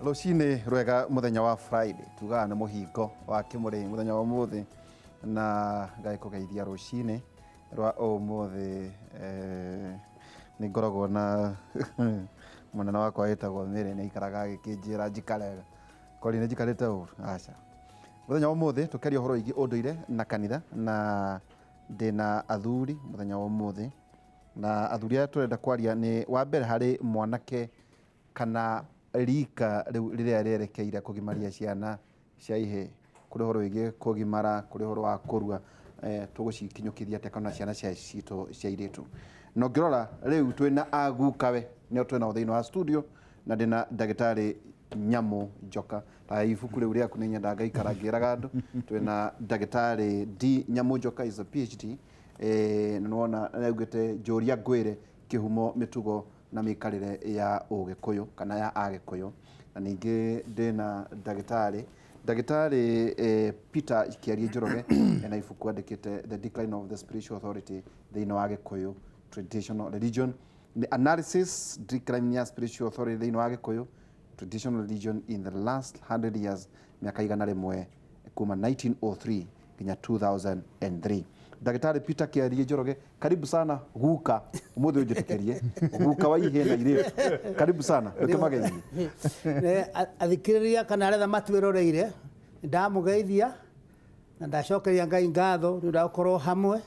Rucini rwega muthenya wa Friday tugaga nĩ mũhingo wa Kimuri muthenya wa umuthi na ngaikugeithia rucini rwa umuthi nĩ ngoragwo na munene wakwa wĩtagwo Mĩrĩ nĩ ikaraga agĩkĩnjĩra njikarega kori nĩ njikarĩte ũru aca muthenya wa umuthi tukeria ũhoro wĩgiĩ ũndũire na kanitha na ndĩna athuri muthenya wa umuthi na athuri aya tũrenda kwaria nĩ wa mbere harĩ mwanake kana rika rĩrĩa rĩerekeire kũgimaria ciana cia ihĩĩ kũrĩ ũhoro wĩgiĩ kũgimara kũrĩ ũhoro wa kũrua tũgũcikinyũkithia atĩa kana ciana citũ cia airĩtu na ũngĩrora rĩu twĩna agukawe nĩo twĩnao thĩinĩ wa studio na ndĩna ndagĩtarĩ Nyamu Njoka ibuku rĩu rĩaku nĩ nyenda ngaikara ngĩraga andũ twĩna ndagĩtarĩ D Nyamu Njoka is a PhD na nĩwona augĩte njũria ngwĩre kĩhumo mĩtugo na mĩikarĩre ya ũgĩkũyũ kana ya agĩkũyũ na ningĩ ndĩna ndagĩtarĩ Peter Kĩarie Njoroge na ibuku andĩkĩte The Decline of the Spiritual Authority thĩinĩ wa Gĩkũyũ Traditional Religion the Analysis Decline ya Spiritual Authority thĩinĩ wa Gĩkũyũ Traditional Religion in the Last 100 Years miaka igana rĩmwe kuma 1903 nginya 2003 Daktari Peter Kĩarie Njoroge karibu sana guka umuthi unjitekerie guka wa ihĩĩ na irĩtu karibu sana ndũkĩmageithie athikĩrĩria kana aretha matwĩroreire ndamugeithia na ndacokeria Ngai ngatho nĩ ndakorwo hamwe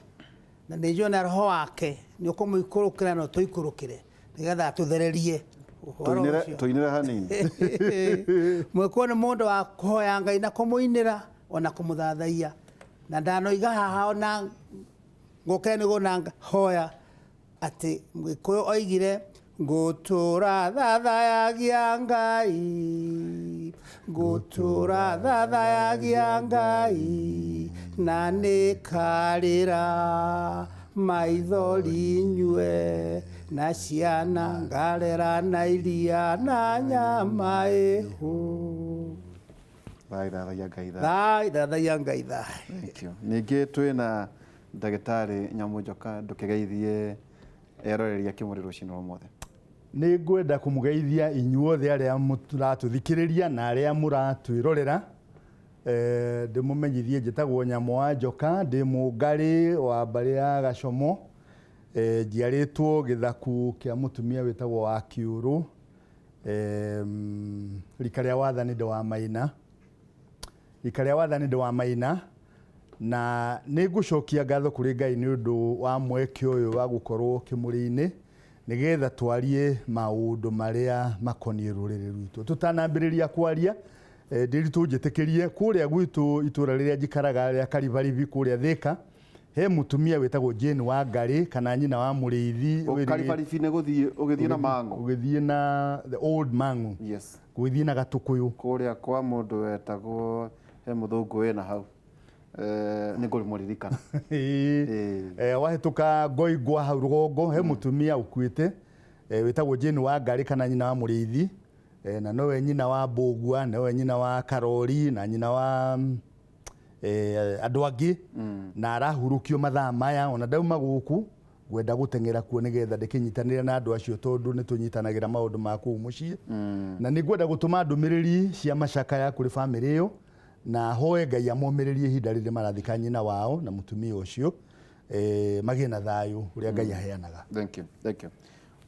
na nĩ njona roho wake nĩ ũkũmũikũrũkĩra na tũikũrũkĩre nĩgetha tũthererie tuinĩre hanini mwĩkwo nĩ mũndũ wa kũhoya Ngai na kũmũinĩra ona kũmũthathaia na ndanoiga haha ona ngũkĩra nĩguo na hoya atĩ Mũgĩkũyũ oigire ngũtũra thathayagia Ngai ngũtũra thathayagia Ngai na nĩkarĩra maithori nyue na ciana ngarera na iria na nyama ĩhũ thathaia Ngai tha. Thank you. Ningĩ twĩna ndagĩtarĩ Nyamu Njoka ndũkĩgeithie eroreria Kimuri rũcinĩ rũmothe. Nĩ ngwenda kũmũgeithia inyuothe arĩa mũratũthikĩrĩria na arĩa mũratwĩrorera ndĩmũmenyithie njĩtagwo Nyamu wa Njoka ndĩ mũngarĩ wa mbarĩ ya Gacomo njiarĩtwo gĩthaku kĩa mũtumia wĩtagwo wa Kĩũrũ rika rĩa wathani ndĩ wa Maina na nĩ ngũcokia ngatho kũrĩ Ngai nĩ ũndũ wa mweke ũyũ wa gũkorwo Kimuri-inĩ nĩgetha twarie maũndũ marĩa makoniĩ rũrĩrĩ rwitũ tũtanambĩrĩria kwaria ndĩritũ njĩtĩkĩrie kũrĩa gwitũ itũra rĩrĩa njikaraga rĩa Karibaribi kũrĩa Thĩka he mũtumia wĩtagwo Jane wa Ngarĩ kana nyina wa Mũrĩithi Karibaribi nĩ ũgĩthiĩ na Mang'u ũgĩthiĩ na the old Mang'u yes gũthiĩ na Gatũkũyũ kũrĩa kwa mũndũ wetagwo he mũthũngũ wĩna hau nĩ ngũmũririkana wahĩtũka Ngoingwa hau rũgongo he mũtumia ũkuĩte wĩtagwo Jane wa Ngarĩ kana nyina wa Mũrĩithi na nowe nyina wa Mbũgua nowe nyina wa Karori na nyina wa andũ angĩ na arahurũkio mathaa maya ona ndauma gũkũ gwenda gũteng'era kuo nĩgetha ndĩkĩnyitanĩre na andũ acio tondũ nĩ tũnyitanagĩra maũndũ ma kũu mũciĩ na nĩ ngwenda gũtũma ndũmĩrĩri cia macakaya kũrĩ bamĩrĩ ĩyo na hoye Ngai amomĩrĩrie ihinda rĩrĩ marathika nyina wao na mũtumia ũcio magĩe na thayũ ũrĩa Ngai aheanaga. Thank you.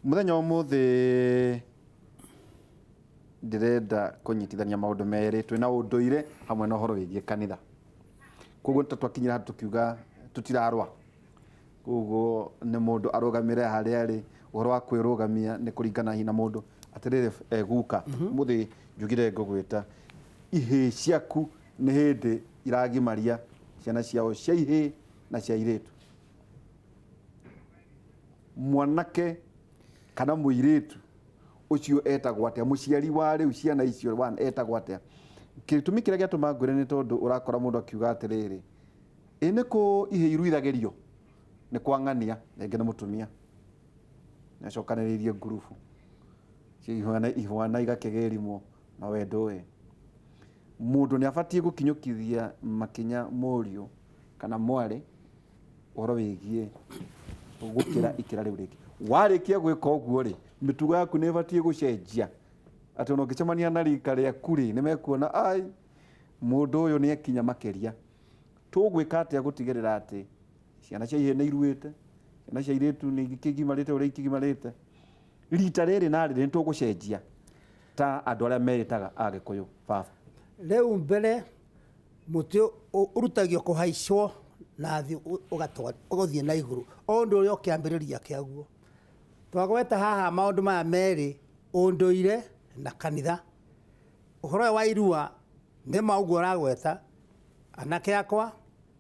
Mũthenya ũmũthĩ ndĩrenda kũnyitithania maũndũ merĩ twĩna ũndũire hamwe na ũhoro wĩgiĩ kanitha koguo twakinyira handũ tukiuga tutirarwa koguo nĩ mũndũ arũgamire harĩa arĩ ũhoro wa kwĩrũgamia nĩ kũringana hihi na mũndũ atĩrĩrĩ guka mũthĩ njugire ngũgwĩta ihĩĩ ciaku nĩ hĩndĩ iragimaria ciana ciao cia ihĩĩ na cia airĩtu mwanake kana mũirĩtu ucio etagwo atĩa mũciari wa rĩu ciana icio etagwo atĩa gĩtũmi kĩrĩa gĩatũma ngwĩre nĩ tondũ ũrakora mũndũ akiuga atĩrĩrĩ nĩ kũ ihĩĩ iruithagĩrio nĩ kwa ng'ania rĩngĩ nĩ mũtumia nĩacokanĩrĩirie ngurubu ihwana igakĩgĩrimwo na wendo mũndũ nĩ abatiĩ gũkinyũkithia makinya mũriũ kana mwarĩ ũhoro wĩgiĩ gũkĩra ikĩra rĩu rĩngĩ warĩkia gwĩka ũguo rĩ mĩtugo yaku nĩ ĩbatiĩ gũcenjia ati ona ukicemania na rika ria kuri nimekuona ai mundu uyu ni ekinya makeria tugwika atia gutigirira ati ciana cia ihene iruite ciana cia iritu ni ikigimarite uria ikigimarite rita riri na riri nitugucenjia ta andu aria meritaga Agikuyu baba riu mbere muti urutagio kuhaicwo na thi ugathie na iguru ondu uria ukiambiriria kiaguo twagweta haha maundu maya meri unduire na kanitha uhoro wa irua ni maugo ragweta anake akwa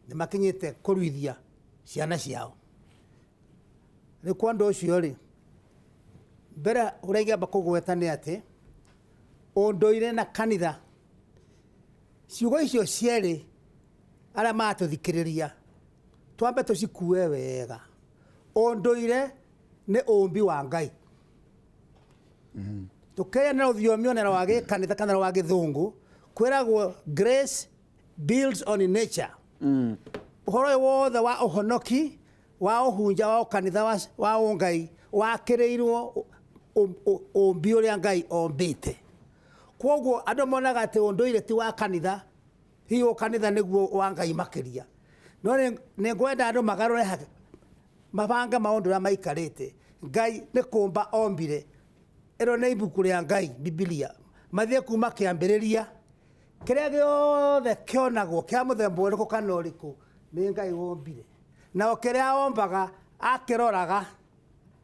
ni makinyite kuruithia ciana ciao ni kwando ucio ri mbere uraiga bakugweta ni ati unduire na kanitha ciugo icio cieri ara matuthikiriria twambe tucikue wega unduire ni umbi wa Ngai tukaya na uthiomi onera wa gikanitha kana wa githungu kwiragwo grace builds on nature uhoro wothe wa uhonoki wa uhunja wa kanitha wa Ngai wakireirwo umbi uria Ngai ombite kwoguo andu monaga ati unduire ti wa kanitha hiyo kanitha niguo wa Ngai makiria no ni ngwenda andu magarure mabanga maundu ra maikarite Ngai ni kumba ombire ero ni ibuku ria Ngai Biblia mathie kuma kiambiriria kiria giothe kionagwo kia muthemba uriku kana uriku ni Ngai wombire na kiria ombaga akiroraga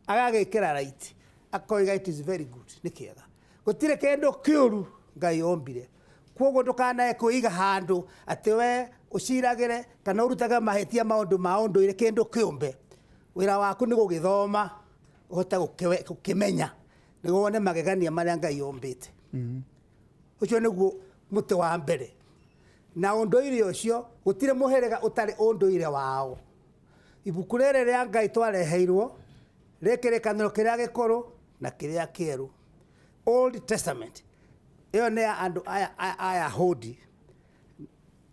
agagikira right akoiga it is very good ni kiega gutire kendo kiuru Ngai ombire kwogo ndukanae kuiga handu ati we uciragire kana urutaga mahetia maundu ma unduire kendo kiumbe wira waku ni gugithoma uhota gukimenya ni wone magegania maria Ngai ombite ucio niguo muti wa mbere na unduire ucio gutire muherega utari unduire wao ibuku rere ria Ngai twareheirwo rekerekaniro kiria gikuru na kiria kieru Old Testament iyo ne andu aya hodi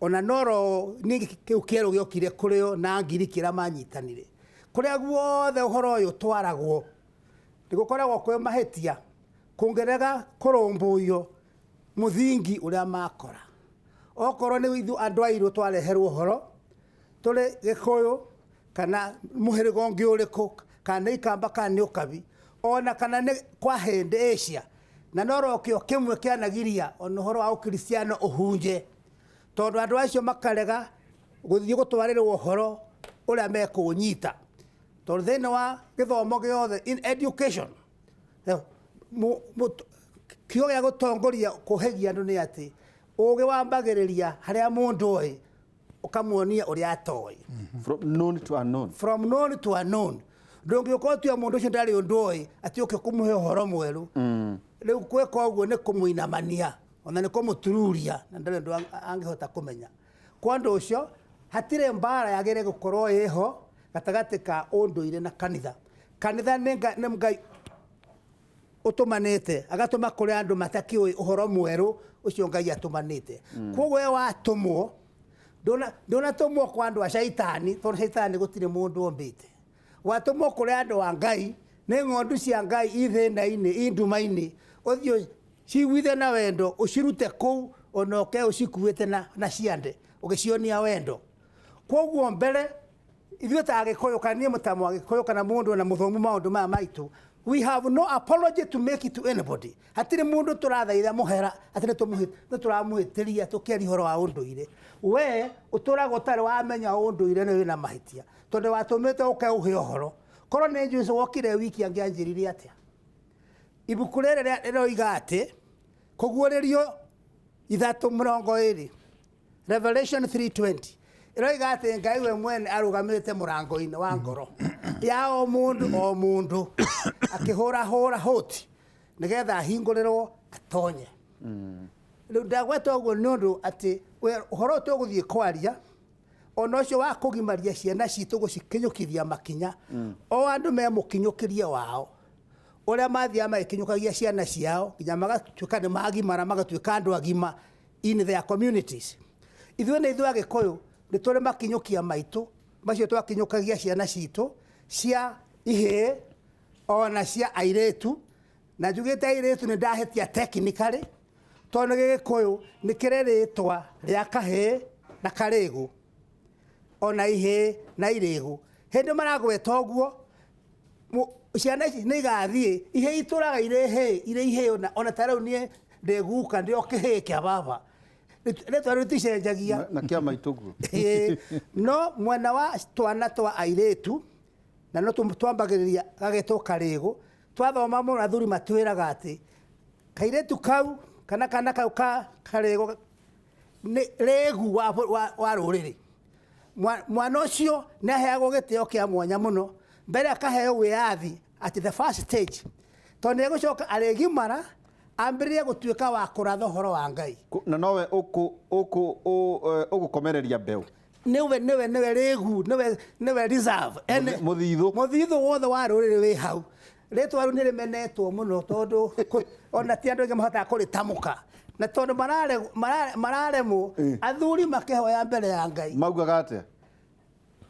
ona noro ni kiu kieru giokire kurio na ngiri kira manyitanire kuria guothe uhoro uyu twaragwo ndigukoragwo kwe mahetia kungerega kurumbuyo muthingi uria makora okoro ni ithu andu airu twareherwo uhoro tuli Gikuyu kana muhirigo ngi uriku kana ikamba kana ukabi ona kana ni kwa hende Asia na noro kio kimwe kianagiria ona uhoro wa ukristiano uhunje tondu andu acio makarega guthie gutwarirwo uhoro uria mekunyita tondu thina wa githomo giothe in education kio ya gutongoria kuhegia andu ni ati ugi wambagiriria haria mundu oi ukamuonia uria atoi from known to unknown ndongi ukotia mundu ucio ndari undu oi ati uke kumuhe uhoro mweru riu kweka uguo ni kumuinamania ona ni kumutururia na ndari ndu angihota kumenya kwando ucio hatire mbara yagere gukorwo yeho gatagati ka unduire na kanitha ni Ngai utumanite agatuma kuri andu matakiwe uhoro mweru ucio Ngai atumanite kwogo we watumwo ndona tumwo kwa andu a shaitani tondu shaitani gutire mundu ombite watumwo kuri andu wa Ngai ni ngondu cia Ngai ithina-ini induma-ini uthio ciwithe na wendo ucirute kuu onoke ucikuite na ciande ugicionia wendo kwoguo mbere ithuĩ ta Agikuyu kana niĩ mũtamu Agikuyu kana mũndũ na mũthomu maũndũ maya maitũ we have no apology to make it to anybody hatire mundu turathaitha muhera atire nĩ tũramũhĩtĩria tũkĩaria ũhoro wa ũndũire we ũtũraga ũtarĩ wamenya ũndũire nĩ wĩna mahĩtia tondũ watũmĩte ũke ũhe ũhoro korwo nĩ Jesũ wokire wiki angĩanjĩrire atĩa ibuku rĩrĩ rĩroiga atĩ kũguũrĩrio 3:20 Revelation 3:20 iroiga ati Ngai we mwene arugamite murango-ini wa ngoro ya o mundu akihura hoti nigetha ahingurirwo atonye riu ndagweta uguo ni undu ati uhoro tuguthie kwaria ona ucio wa kugimaria ciana citu gucikinyukithia makinya o andu me mukinyukirie wao uria mathia magikinyukagia ciana ciao nginya magatuika ni magimara magatuika andu agima in their communities ithuĩ nĩ ithuĩ Agikuyu nĩ tũrĩ makinyũkia maitũ macio twakinyũkagia ciana citũ cia ihĩĩ ona cia airĩtu na njugite airetu ni ndahetia technically tondu gikuyu ni kireritwa ria kahe na karigu ona ihe na irigu hindi maragweta uguo ciana ici ni igathie ihe ituraga ire ihe ona tarau nie ndeguka ndio kihe kia baba retwa ruticenjagia na kia maitugu no mwana wa twana twa airetu na no twambagiriria gagetwo karigu twathoma muno athuri matwiraga ati kairetu kau kana kau karigu ni regu wa ruriri mwana ucio ni aheagwo gitio kia mwanya muno mbere akaheo wiathi at the first stage tondu ni gucoka aregimara ambiririe gutuika wa kuratha horo wa Ngai na nowe ugukomereria mbeu niwe regu niwe reserve muthithu wothe wa ruriri wi hau ritwa ru ni rimenetwo muno tondu ona ti andu angi mahota kuritamuka na tondu mararemu athuri makihoya mbere ya Ngai maugaga atia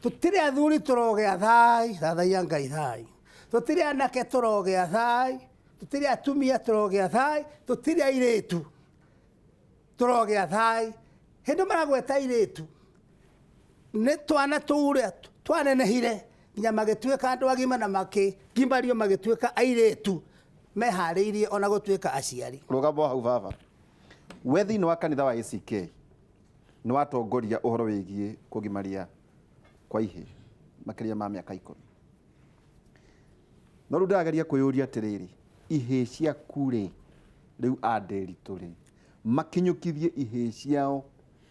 tutire athuri turogea thai Ngai thai tutire anake turogea thai tutire atumia turogea thai tutire airetu turogea thai hindu maragweta airetu ni twana turia twanenehire nginya magituika andu agima na makigimbario magituika airetu mehariirie ona gutuika aciari rugamo hau baba we thini wa kanitha wa ACK ni watongoria uhoro wigie kugimaria kwa ihe makiria ma miaka 10 no ru ndageria kuyuria atiriri ihe cia kure riu anderituri makinyukithie ihe ciao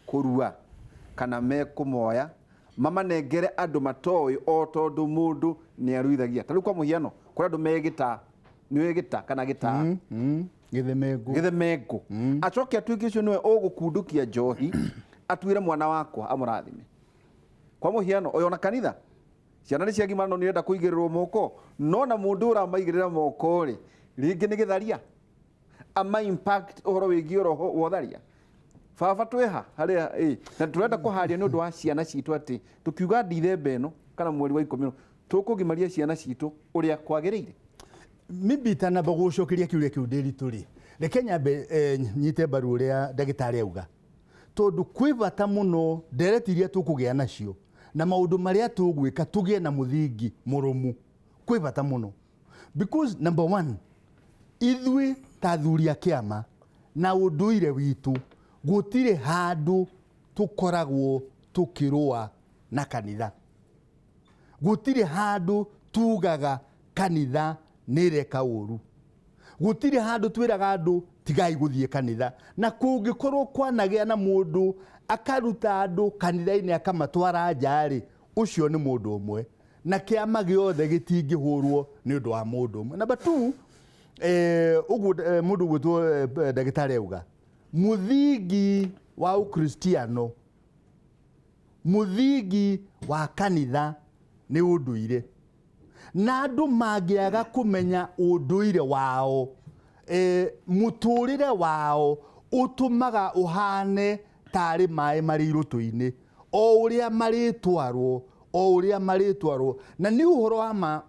kurua kana mekumoya mamanengere andu matoyi o tondu mundu ni aruithagia tariu kwa muhiano kuri andu megita ni wegita kana gita githemengu acoke atuike cio niwe ugukundukia njohi atwire mwana wakwa amurathime kwa muhiano oyo na kanitha ciana ni ciagima no nirenda kuigirirwo moko no na mundu uramaigirira moko ri ringi ni githaria ama impact uhoro wigi roho wotharia baba tweha haria na turenda kuharia ni undu wa ciana citu ati tukiuga ndithembe no kana mweri wa 10 tukugimaria ciana citu uria kwagiriire mibita bagucokeria kiuria kiu ndirituri reke nyambe nyite baru uria ndagitari auga tondu kwi bata muno nderetiria tukugia nacio na maundu maria tugwika tugie na muthingi murumu kwi bata muno because number 1 ithui ta thuria kiama na unduire witu gutire handu tukoragwo tukirua na kanitha gutire handu tugaga kanitha nireka uru gutire handu twiraga andu tigai guthie kanitha na kungikorwo kwanagia na mundu akaruta andu kanitha-ini akamatwara njari ucio ni mundu umwe na kiama giothe gitingihurwo ni undu wa mundu umwe number 2 mundu gwitwo ndagitari auga muthingi wa ukristiano muthingi wa kanitha ni unduire na andu mangiaga kumenya unduire wao muturire wao utumaga uhane tari mai mari rutu-ini o uria maritwarwo na ni uhoro wa ma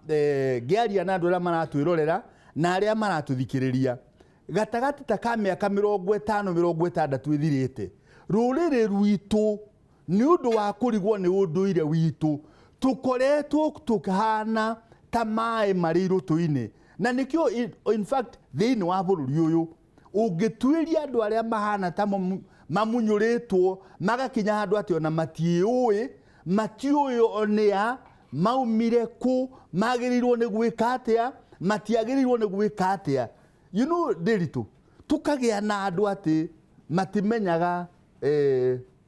ngiaria na andu aria maratwirorera na aria maratuthikiriria gatagati ta ka miaka 50-60 ithirite ruriri rwitu ni undu wa kurigwo ni unduire witu tukoretwo tukahana ta mai mari rutu-ini na nikio in fact thini wa bururi uyu ungitwiria andu aria mahana ta mamunyoretwo magakinya handu ati ona matiui onia maumire ku magirirwo ni gwika atia matiagirirwo ni gwika atia you know ndiritu tukagia na andu ati matimenyaga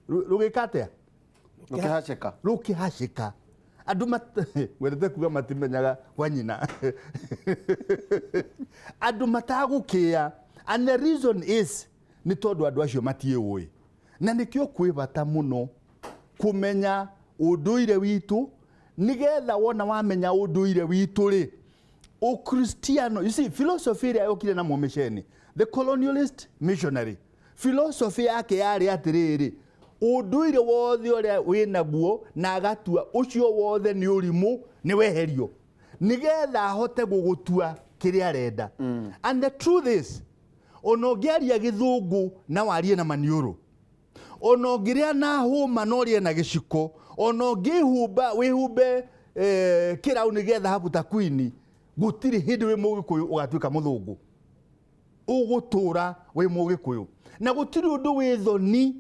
rugika atia rukihacika andu wendete kuga matimenyaga kwa nyina andu matagukia and the reason is ni tondu andu acio matiui na nikio kwi bata muno kumenya unduire witu nigetha wona wamenya unduire witu ri ukristiano you see philosophy ria yokire na momesheni the colonialist missionary philosophy yake yari atiriri unduire wothe uria winaguo na agatua ucio wothe ni urimu ni weherio nigetha ahote gugutua kĩrĩa arenda. And the truth is, ona ũngĩaria gĩthũngũ na warie na maniũrũ, ona ũngĩrĩa na hũma na ũrie na gĩciko, ona ũngĩhumba wĩhumbe kĩrauni gĩa thahabu ta Queen, gũtirĩ hĩndĩ wĩ mũgĩkũyũ ũgatuĩka mũthũngũ. Ũgũtũra wĩ mũgĩkũyũ. Na gũtirĩ ũndũ wĩ thoni,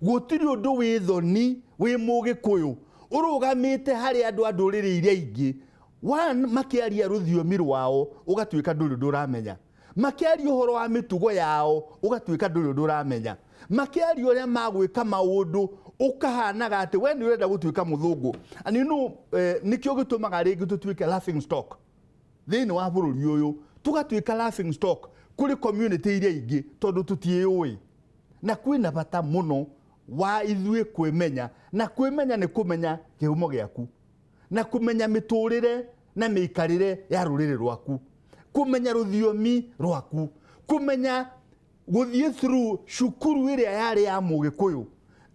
gũtirĩ ũndũ wĩ thoni wĩ mũgĩkũyũ ũrũgamĩte harĩ andũ a ndũrĩrĩ iria ingĩ, makĩaria rũthiomi rwao ũgatuĩka ndũrĩ ũndũ ũramenya, makĩaria ũhoro wa mĩtugo yao ũgatuĩka ndũrĩ ũndũ ũramenya, makĩaria ũrĩa magwĩka maũndũ ũkahanaga atĩ we nĩ ũrenda gũtuĩka mũthũngũ. And you know, nĩkĩo gĩtũmaga rĩngĩ tũtuĩke laughing stock thĩinĩ wa bũrũri ũyũ, tũgatuĩka laughing stock kũrĩ community iria ingĩ tondũ tũtiĩũĩ. Na kwĩna bata mũno wa ithuĩ kwĩmenya, na kwĩmenya nĩ kũmenya kĩhumo gĩaku, na kũmenya mĩtũrĩre na mĩikarĩre ya rũrĩrĩ rwaku, kũmenya rũthiomi rwaku, kũmenya gũthiĩ through cukuru ĩrĩa yarĩ ya mũgĩkũyũ,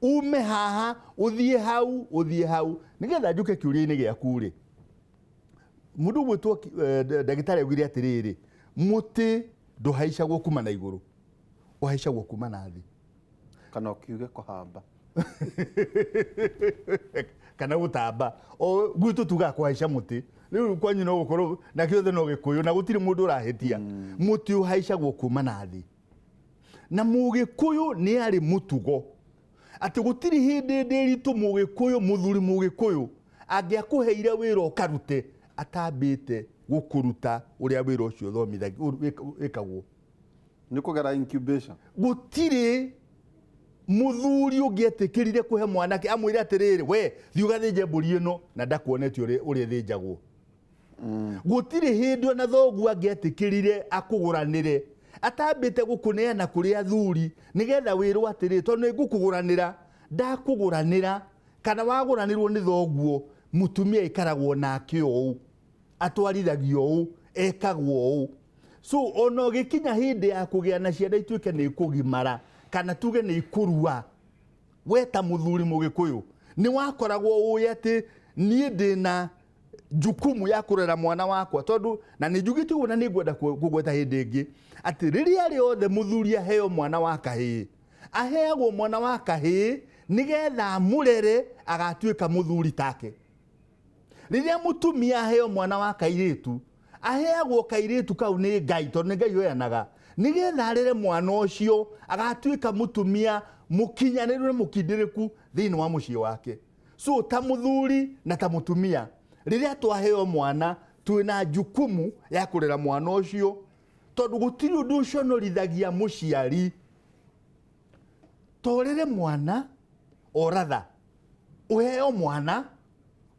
ume haha ũthiĩ hau nĩgetha njũke kĩũria-inĩ gĩaku rĩ. Mũndũ gwĩtwo ndagĩtarĩ augire atĩrĩrĩ, mũtĩ ndũhaicagwo kuma na igũrũ, ũhaicagwo kuma na thĩ. Kana ũkiuge kũhamba kana gũtamba. O gwitũ tugaga kũhaica mũtĩ, rĩu kwanyu no gũkorwo na kĩothe no gĩkũyũ na gũtirĩ mũndũ ũrahĩtia. Mũtĩ ũhaicagwo kuma na thĩ. Na mũgĩkũyũ nĩ arĩ mũtugo atĩ gũtirĩ hĩndĩ ndĩritũ mũgĩkũyũ, mũthuri mũgĩkũyũ angĩakũheire wĩra ũkarute atambĩte gũkũruta ũrĩa wĩra ũcio wĩkagwo. Nĩ kũgera incubation. Gũtirĩ mũthuri ũngĩetĩkĩrire kũhe mwanake amwĩre atĩrĩrĩ, we thiĩ ũgathĩnje mbũri ĩno na ndakuonetie ũrĩa ĩthĩnjagwo. Gũtirĩ hĩndĩ ona thoguo angĩetĩkĩrire akũgũranĩre atambĩte gũkũneana kũrĩ athuri nĩgetha wĩrwo atĩrĩrĩ, tondũ nĩngũkũgũranĩra, ndakũgũranĩra kana wagũranĩrwo nĩ thoguo, mũtumia ikaragwo nake ũũ, atwarithagio ũũ, ekagwo ũũ. So ona ũgĩkinya hĩndĩ ya kũgĩa na ciana ituĩke nĩ ikũgimara kana tuge nĩ ikũrua, we ta mũthuri mũgĩkũyũ nĩ wakoragwo ũĩ atĩ niĩ ndĩna jukumu ya kũrera mwana wakwa, tondũ na nĩ njugĩte ũguo na nĩ ngwenda kũgweta hĩndĩ ĩngĩ atĩ rĩrĩa rĩothe mũthuri aheo mwana wa kahĩĩ, aheagwo mwana wa kahĩĩ nĩgetha amũrere agatuĩka mũthuri take. Rĩrĩa mũtumia aheo mwana wa kairĩtu, aheagwo kairĩtu kau nĩ Ngai, tondũ nĩ Ngai oyanaga, nĩgetha arere mwana ũcio agatuĩka mũtumia mũkinyanĩru na mũkindĩrĩku thĩinĩ wa mũciĩ wake. So ta mũthuri na ta mũtumia, rĩrĩa twaheo mwana twĩna jukumu ya kũrera mwana ũcio, tondũ gũtirĩ ũndũ ũconorithagia mũciari torere mwana oratha, ũheo mwana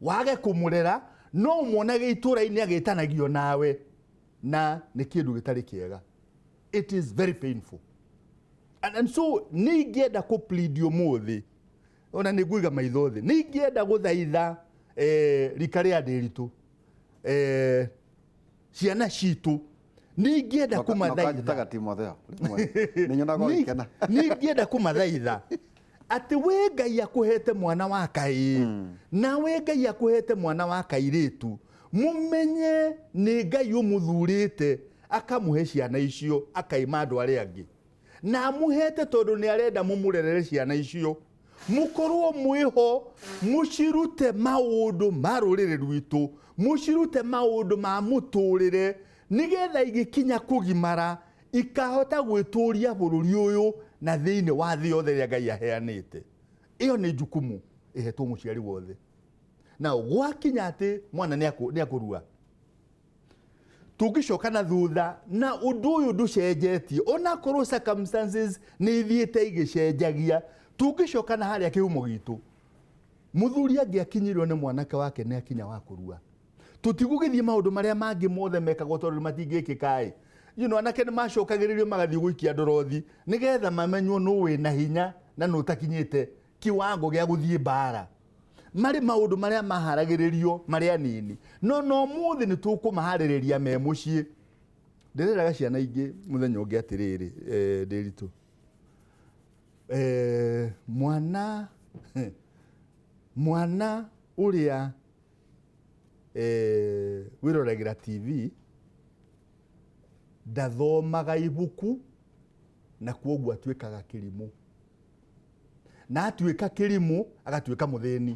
wage kũmũrera, no ũmuonage itũra-inĩ agĩtanagio nawe, na nĩ kĩndũ gĩtarĩ kĩega. It is very painful. And so nĩ ingĩenda kũ-plead ũmũthĩ, ona nĩ ngũiga maitho thĩ, nĩ ingĩenda gũthaitha rika rĩa ndĩritũ, ciana citũ, nĩ ingĩenda kũmathaitha, nĩ ingĩenda kũmathaitha atĩ we Ngai akũhete mwana wa kahĩĩ, na we Ngai akũhete mwana wa kairĩtu, mũmenye nĩ Ngai ũmũthurĩte akamũhe ciana icio akaima andũ arĩa angĩ, na amũhete tondũ nĩ arenda mũmũrerere ciana icio, mũkorwo mwĩho, mũcirute maũndũ ma rũrĩrĩ rwitũ, mũcirute maũndũ ma mũtũrĩre, nĩgetha igĩkinya kũgimara ikahota gwĩtũria bũrũri ũyũ na thĩinĩ wa thĩ yothe ĩrĩa Ngai aheanĩte. Ĩyo nĩ jukumu ĩhetwo mũciari wothe. Na gwakinya atĩ mwana nĩ akũrua, tũngĩcoka na thutha na ũndũ ũyũ ndũcenjetie, onakorwo circumstances nĩ ithiĩte igĩcenjagia, tũngĩcoka na harĩa kĩhumo gitũ, mũthuri angĩakinyirwo nĩ mwanake wake nĩ akinya wa kũrua, tũtigũgĩthiĩ maũndũ marĩa mangĩ mothe mekagwo tondũ matingĩkĩka. Anake nĩ macokagĩrĩrio magathiĩ gũikia ndorothi nĩgetha mamenywo nũ wĩna hinya na nũ ũtakinyĩte kiwango gĩa gũthiĩ mbara. Marĩ maũndũ marĩa maharagĩrĩrio marĩ anini, no mũthĩ nĩ tũkũmaharĩrĩria me mũciĩ. Ndĩreraga ciana ingĩ mũthenya ũngĩ atĩrĩrĩ, ndĩritũ, mwana ũrĩa wĩroragĩra TV ndathomaga ibuku na kwoguo atuĩkaga kĩrimũ, na atuĩka kĩrimũ agatuĩka mũthĩni.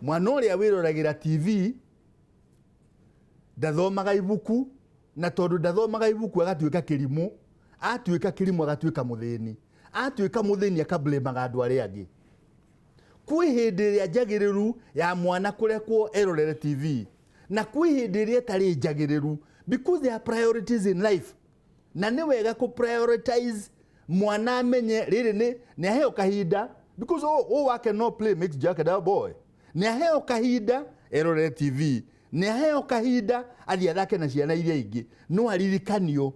Mwana ũrĩa wĩroragĩra TV ndathomaga ibuku, na tondũ ndathomaga ibuku agatuĩka kĩrimũ, atuĩka kĩrimũ agatuĩka mũthĩni, atuĩka mũthĩni akablemaga andũ arĩa angĩ. Kwĩ hĩndĩ ĩrĩa njagĩrĩru ya mwana kũrekwo erorere TV, na kwĩ hĩndĩ ĩrĩa ĩtarĩ njagĩrĩru, because there are priorities in life. Na nĩ wega kũ prioritize mwana amenye rĩrĩ nĩ aheo kahinda, because all work and no play makes Jack a dull boy. Nĩ aheo kahinda erorere TV, nĩ aheo kahinda athiĩ athake na ciana iria ingĩ, no aririkanio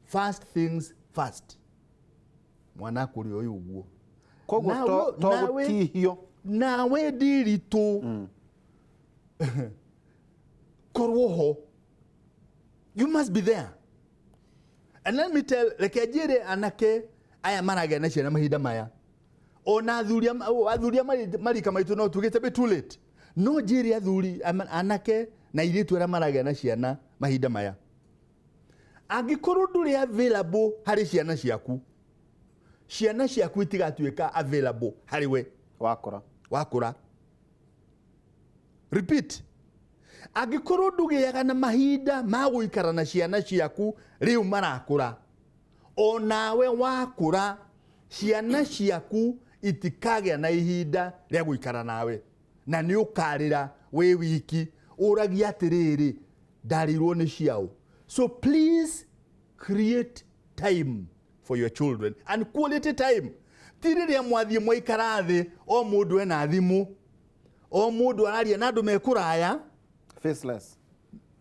first things first. Mwana kũrĩ ũyũ ũguo. Koguo to gũtihio. Nawe ndiritũ korwo ho. You must be there. And let me tell, reke njĩre anake aya maragĩa na ciana mahinda maya, ona athuria marika maitũ no tugĩte be too late, no njĩre athuri anake na airĩtu arĩa maragĩa na ciana mahinda maya, angĩkorwo ndũrĩ available harĩ ciana ciaku itigatuĩka available harĩ we wakũra. Repeat. Angĩkorwo ndũgĩaga na mahinda ma gũikara na ciana ciaku rĩu marakũra, o nawe wakũra ciana ciaku itikagĩa na ihinda rĩa gũikara nawe, na nĩ ũkarĩra wĩ wiki ũragia atĩrĩrĩ ndarirwo nĩ ciao. So please create time for your children, and quality time. Ti rĩrĩa mwathiĩ mwaikara thĩ o mũndũ ena thimũ, o mũndũ araria na andũ mekũraya faceless.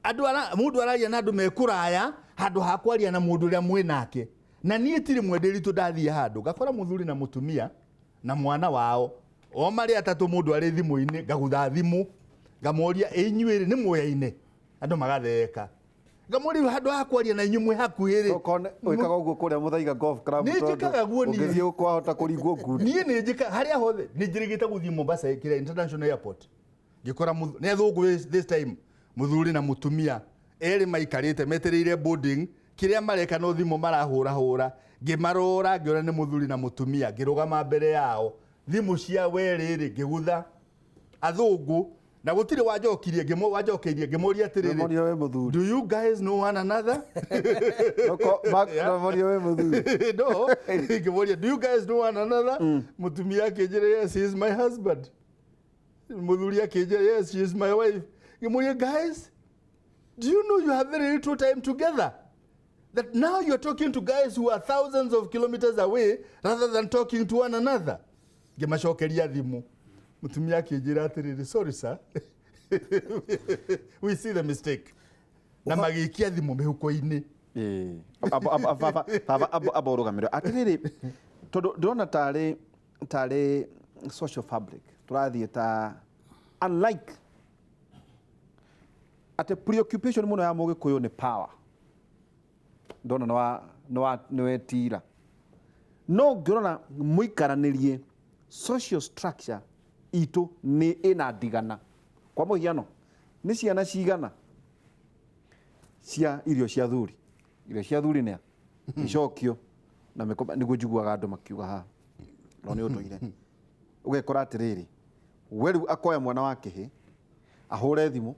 Mũndũ araria na andũ mekũraya handũ ha kwaria na mũndũ ũrĩa mwĩ nake. Na niĩ tirĩ mwenderitũ ndathiĩ handũ ngakora mũthuri na mũtumia na mwana wao o marĩ atatũ, mũndũ arĩ thimũ-inĩ, ngagutha thimũ ngamoria inyuĩ nĩ muoyaine, andũ magatheka. Ngamoria handũ ha kwaria na inyuĩ mwĩ hakuhĩ rĩ. Ũikaga ũguo kũrĩa Mũthaiga Golf Club, ũngĩthiĩ kwahota kũringwo ngundi. Niĩ nĩ njĩka harĩa hothe, nĩ njĩrĩgĩte gũthiĩ Mombasa kĩrĩa International Airport, ngĩkora nĩ athũngũ this time mũthuri na mũtumia erĩ maikarĩte metereire boarding, kĩrĩa mareka no thimũ marahũra, ngĩmarora ngĩona nĩ mũthuri na mũtumia, ngĩrũgama mbere yao, thimũ cia werĩ ngĩgutha athũngũ, na gũtirĩ wanjokeirie ngĩmoria atĩrĩrĩ, do you guys know one another? No, ngĩmoria do you guys know one another? Mũtumia akĩnjĩra yes, he is my husband. Mũthuri akĩnjĩra yes, she is my wife. Ngĩmoria guys, do you know you have very little time together? That now you're talking to guys who are thousands of kilometers away rather than talking to one another. Ngĩmacokeria thimũ. Mũtumia akĩnjĩra atĩrĩrĩ, sorry sir, we see the mistake. Na magĩikia thimũ mĩhuko-inĩ. Aba ũrũgamĩrĩra atĩrĩrĩ, tondũ ndĩrona tarĩ social fabric tũrathiĩ ta unlike atĩ preoccupation mũno ya Mũgĩkũyũ nĩ power. Ndona nĩ wetira, no ngĩrora mũikaranĩrie social structure itũ nĩ ĩna ndigana. Kwa mũhiano nĩ ciana cigana cia irio cia thuri nĩa icokio na nĩguo njiguaga andũ makiuga haha no nĩ ũndũire. Ũgekora atĩrĩrĩ, we rĩu akoya mwana wa kĩhĩ ahũre thimũ,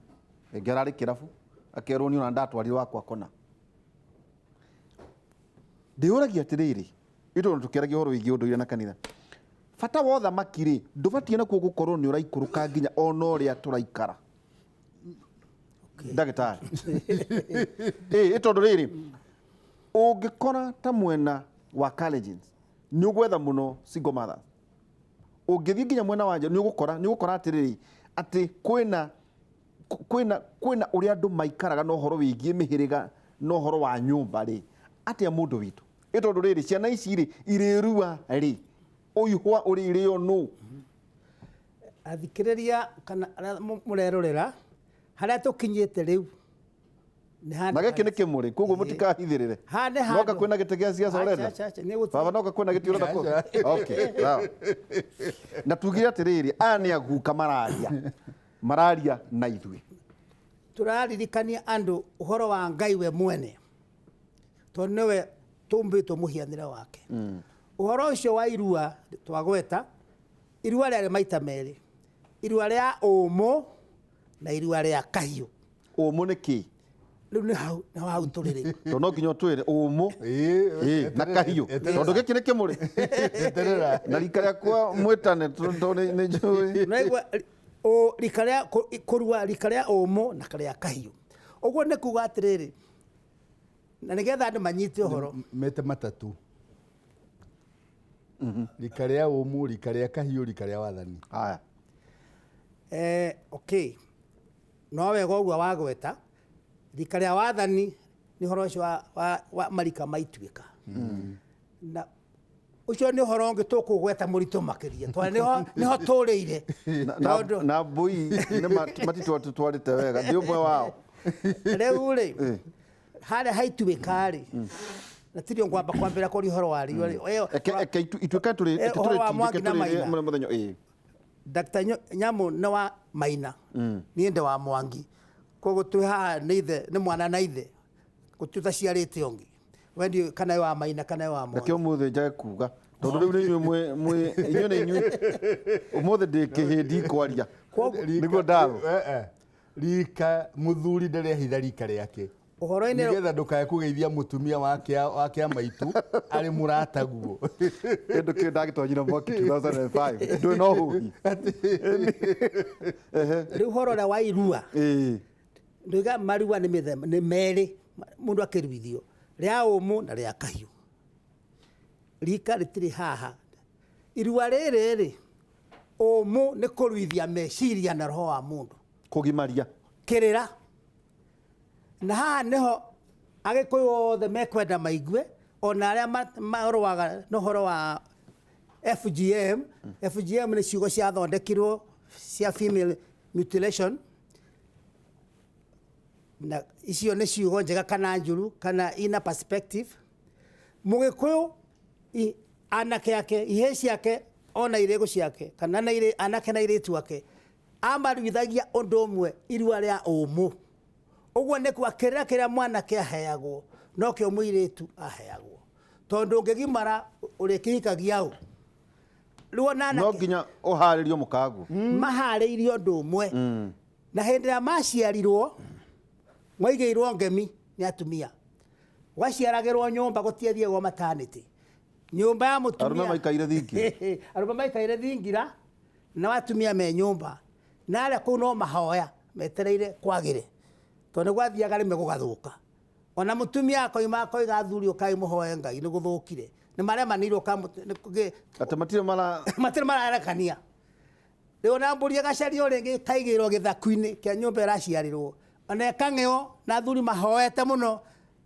rĩngĩ ararĩ kĩrabu akerwo niĩ ona ndatwarire wakwa kona. Ndĩũragia atĩrĩrĩ, itũ tũkĩaragia ũhoro wĩgiĩ ũndũire na kanitha, bata wa ũthamaki rĩ ndũbatiĩ nakuo gũkorwo nĩ ũraikũrũka nginya ona ũrĩa tũraikara. Ndagĩtarĩ tondũ rĩrĩ ũngĩkora ta mwena wa Kalenjins nĩ ũgwetha mũno single mothers, ũngĩthiĩ nginya mwena wa nja nĩ ũgũkora atĩrĩrĩ atĩ kwĩna ũrĩa andũ maikaraga na ũhoro wĩgiĩ mĩhĩrĩga na ũhoro wa nyũmba rĩ atĩa mũndũ witũ. Tondũ rĩrĩ ciana ici rĩ irĩrua rĩ ũihwa ũrĩrĩo nũ. Athikĩrĩria kana mũrerorera harĩa tũkinyĩte rĩu na gĩkĩ nĩ Kimuri, koguo mũtikahithĩrĩre. Noka kwĩna gĩtĩ gĩa siasa ũrenda baba, noka kwĩna gĩtĩ ũrenda kũ. Okay, sawa. Na tugire atĩrĩrĩ aya nĩ aguka mararia na ithuĩ turaririkania andu uhoro wa Ngai we mwene tondu niwe tumbitwo muhianire wake uhoro ucio wa irua twagweta irua ria maita meri irua ria umu na irua ria kahiu umu ni ki riu ni hau turiri to no nginya twire umu na kahiu tondu giki ni Kimuri na rika riakwa mwitane tondu ni njui naigua o rika ria kurua rika ria umu na ria kahiu uguo ni kuga atiriri na nigetha andu manyite uhoro mete matatu rika ria umu rika ria kahiu rika ria wathani haya okay no wega uguo wagweta rika ria wathani ni horo ucio wa marika maituika na ucio ni horo ngi tukugweta muritu makiria twa niho turiire na mbui ni matitwa tutwarite wega ndi umwe wao riu ri hare haituikari na tirio ngwamba kwambira kuri horo wa riu eke ituika turi muthenya Dr. Nyamu na wa Maina ni ende wa Mwangi koguo twi haha ni ithe ni mwana na ithe gututaciarite ongi wendi kana wa Maina kana wa Mwangi nakio muthe njae kuga tondu riu ni inyuĩ ni inyuĩ umuthi ndi kihindi kwaria niguo ndatho rika muthuri ndarehitha rika riake uhoro-ini nigetha ndukae kugeithia mutumia wake maitu ari murata guo endo kio ndagitonyira mwaki 2005 ndu no huhi riu horo ria wa irua ndiga marua ni mithemba ni meri mundu akiruithio ria umu na ria kahiu rika ritiri haha irua riri umu ni kuruithia meciria na roho wa mundu kugimaria kirira na haha niho agikuyu othe mekwenda maigue ona aria maroaga no horo wa FGM ni ciugo cia thondekirwo cia female mutilation na icio ni ciugo njega kana njuru kana ina perspective mugikuyu anake yake ihe ciake ona irego ciake kana na ire anake na ire tuake amaruithagia undu umwe irua ria umu uguo ni kwakirira kiria mwana kia heagwo no kio muiritu aheagwo tondu ngigimara uri kihikagia u ruona no nginya uharirio mukagu mahariirio undu umwe na hindi ya maciarirwo mwaigirwo ngemi ni atumia waciaragirwo nyumba gutiethiegwo maternity nyumba ya mutumia aruma maikaire thingira aruma maikaire thingira na atumia me nyumba na aria kuu no mahoya metereire kwagire tondu gwathiaga rime gugathuka ona mutumia akoima akoiga thuri muhoe Ngai ni guthukire ni maria manirwo ati matire mararekania riu na mburi gacario ringi kaigirwo githaku-ini kia nyumba iraciarirwo ona kang'eo na thuri mahoete muno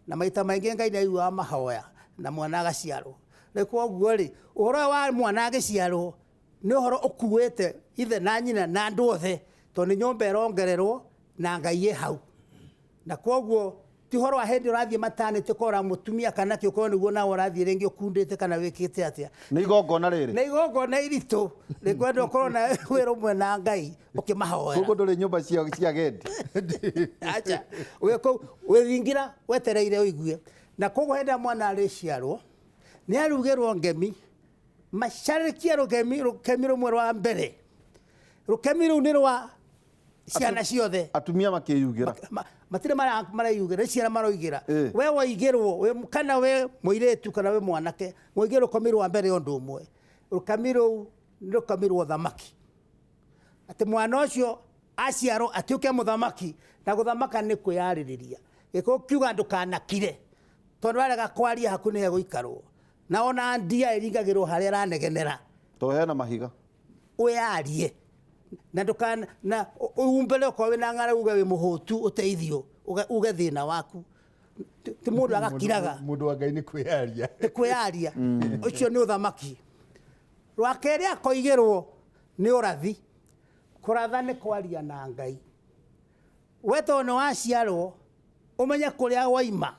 na maita maingi Ngai ni aigua mahoya na mwana agaciarwo rikuo guo ri uhoro wa mwana agiciarwo ni uhoro ukuwete ithe na nyina na andu othe tondu nyumba irongererwo na Ngai ye hau na koguo ti horo wa hindi urathie maternity kora mutumia kana kio ko niguo na urathie ringi ukundite kana wikite atia ni igongona riri ni igongona iritu rikwenda ukorwo na wiro mwe na Ngai ukimahoera kuko nduri nyumba cia gendi acha wethingira wetereire uigue na koguo henda mwana ariciarwo ni arugirwo ngemi macarikia rukemi rumwe rwa mbere rukemi ru ni rwa ciana ciothe atumia makiyugira matire marayugira ciana maroigira we waigirwo we kana we muiretu kana we mwanake muigirwo komirwo mbere undu umwe rukamirwo rukamirwo thamaki ati mwana ucio aciarwo atiuke muthamaki na guthamaka ni kwiyaririria giko kiuga ndukanakire tondu arega kwaria hakuni he guikarwo na ona ndia iringagirwo haria ranegenera to hena mahiga uyarie na ndukana na umbele ko we na ngara uga we muhutu uteithio uga thina waku ti mundu agakiraga mundu wa Ngai ni kwiyaria ucio ni uthamaki rwakeri akoigirwo ni urathi kuratha ni kwaria na Ngai weto no waciarwo umenye kuria waima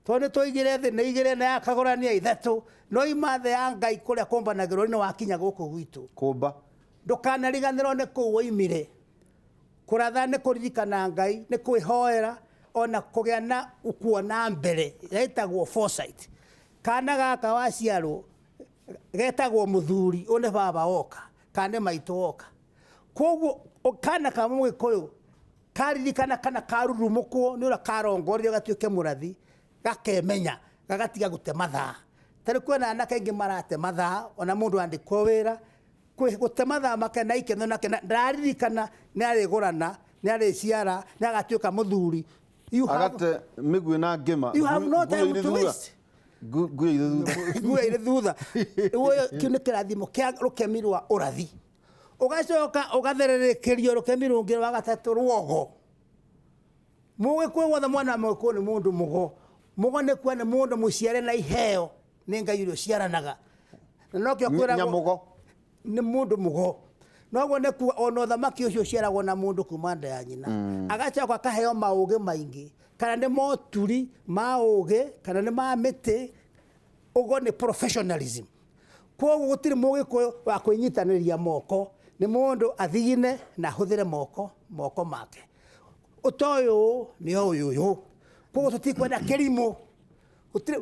tondu toigire thi ni igire na akagorania ithatu no ima the ya Ngai kuria kombanagirwo ni wakinya guku gwitu kumba ndukanariganirwo ni kuu woimire kuratha nĩ kũririkana Ngai nĩ kwĩhoera ona kũgĩa na ukuona mbere getagwo foresight. Kana gaka waciarwo getagwo mũthuri one baba oka kana maitũ oka. Koguo kana ka Mũgĩkũyũ karirikana kana karurumũkwo nĩ ũrĩa karongorio gatuĩke mũrathi gakemenya gagatiga gũte mathaa. Tarĩ kwĩna anake aingĩ marate mathaa ona mũndũ andĩkwo wĩra gũte mathaa make na ikeno nake ndaririkana nĩ arĩgũrana nĩ arĩciara nĩ agatuĩka mũthuri. Agate mĩguĩ na ngĩma. You have no time to waste. Nguya ire thutha. Kĩu nĩ kĩrathimo kĩa rũkemi rwa ũrathi. Ũgacoka ũgathererĩkĩrio rũkemi rũngĩ rwa gatatũ ruogo. Mũgĩkũyũ wothe mwana wa Mũgĩkũyũ nĩ mũndũ mũgo. Mũgo nĩ kuo nĩ mũndũ mũciare na iheo nĩ Ngai ũrĩa ũciaranaga. Na no kĩo kwĩragwo nĩ mũndũ mũgo. Noguo nĩ kuo ona ũthamaki ũcio ũciaragwo na mũndũ kuma nda ya nyina. Agacoka akaheo maũgĩ maingĩ. Kana nĩ moturi ma ũgĩ kana nĩ ma mĩtĩ. Ũguo nĩ professionalism. Koguo gũtirĩ Mũgĩkũyũ wa kwĩnyitanĩria moko. Nĩ mũndũ athigine na hũthĩre moko make. Ũtoyũ nĩ ũyũ. Koguo tũtikwenda kĩrimũ.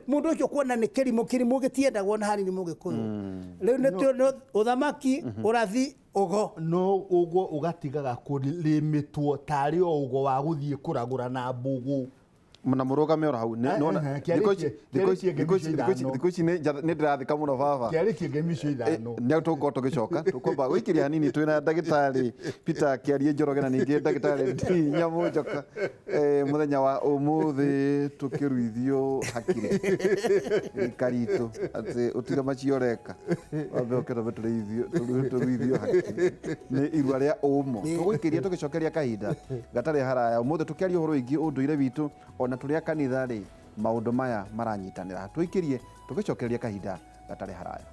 Mũndũ ũcio kuona nĩ kĩrimũ gĩtiendagwo na hanini Mũgĩkũyũ. Rĩu nĩ ũthamaki ũrathi ũgo. No ũguo ũgatigaga kũrĩmĩtwo tarĩ o ũgo wa gũthiĩ kũragũra na mbũgũ. Muna mũrũgame ora hau thikũ ici nĩ ndĩrathika mũno baba. Kĩarĩ kĩngĩ micio ithano. Nĩ tũgũkorwo tũgĩcoka tũkwamba gũikĩria hanini twĩna ndagĩtarĩ Peter Kĩarie Njoroge na ningĩ ndagĩtarĩ Nyamũnjoka mũthenya wa ũmũthĩ tũkĩruithio hakiri karitũ atĩ ũtiga macio reka wambe ũkĩrwo tũruithio hakiri nĩ irua rĩa ũmo. Tũgũikĩria tũgĩcokeria kahinda gatarĩ haraya ũmũthĩ tũkĩaria ũhoro wĩgiĩ ũndũire witũ ona tũrĩa kanitha rĩ maũndũ maya maranyitanĩra. Twĩkĩrie tũgĩcokeria kahinda gatarĩ haraya.